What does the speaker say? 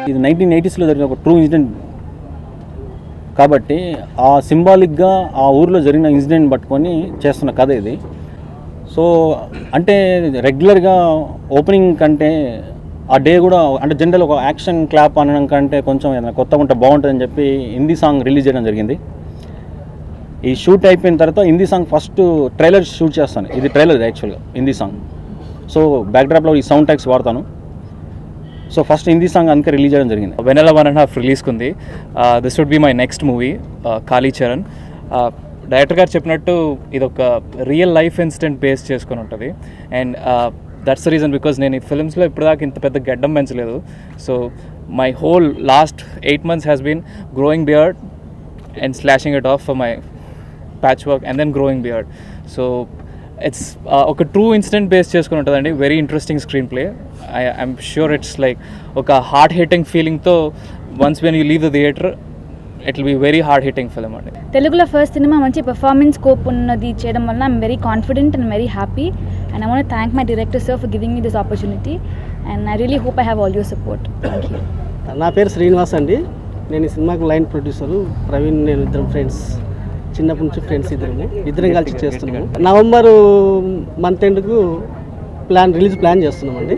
ఇది 1980s జరిగిన ఒక ట్రూ ఇన్సిడెంట్ కాబట్టి ఆ సింబాలిక్గా ఆ ఊర్లో జరిగిన ఇన్సిడెంట్ పట్టుకొని చేస్తున్న కథ ఇది. సో అంటే రెగ్యులర్గా ఓపెనింగ్ కంటే ఆ డే కూడా అంటే జనరల్ ఒక యాక్షన్ క్లాప్ అనడం కంటే కొంచెం ఏదైనా కొత్తగా ఉంటే బాగుంటుందని చెప్పి హిందీ సాంగ్ రిలీజ్ చేయడం జరిగింది. ఈ షూట్ అయిపోయిన తర్వాత Hindi song first trailer shoot చేస్తాను. ఇది ట్రైలర్ యాక్చువల్గా హిందీ సాంగ్. సో బ్యాక్డ్రాప్లో ఈ సౌండ్ ట్యాక్స్ వాడతాను. సో ఫస్ట్ హిందీ సాంగ్ అందుకే రిలీజ్ చేయడం జరిగింది. వెనెలా 1.5 రిలీజ్కి ఉంది. This would be my next movie Kalicharan. Director గారు చెప్పినట్టు ఇది ఒక రియల్ లైఫ్ ఇన్సిడెంట్ బేస్ చేసుకొని ఉంటుంది. And that's the reason because నేను ఈ ఫిల్మ్స్లో ఇప్పటిదాకా ఇంత పెద్ద గడ్డం పెంచలేదు. So my whole last 8 months has been growing beard and slashing it off for my patch work and then growing beard. So it's ఒక ట్రూ ఇన్సిడెంట్ బేస్ చేసుకుని ఉంటుందండి. Very interesting screenplay. I'm sure it's like ఒక heart hitting ఫీలింగ్తో once when you leave the theatre it will be very heart hitting film అండి. తెలుగులో first cinema మంచి performance scope ఉన్నది చేయడం వల్ల I'm very confident and very happy and I want thank my director sir for giving me this opportunity and I really hope I have all your support. Thank you. నా పేరు శ్రీనివాస్ అండి. నేను ఈ సినిమాకి line producer. Praveen నేను ఇద్దరం friends, చిన్నప్పటి నుంచి ఫ్రెండ్స్ ఇద్దరం కలిసి చేస్తున్నాము. నవంబర్ మంత్ ఎండ్కు రిలీజ్ ప్లాన్ చేస్తున్నామండి.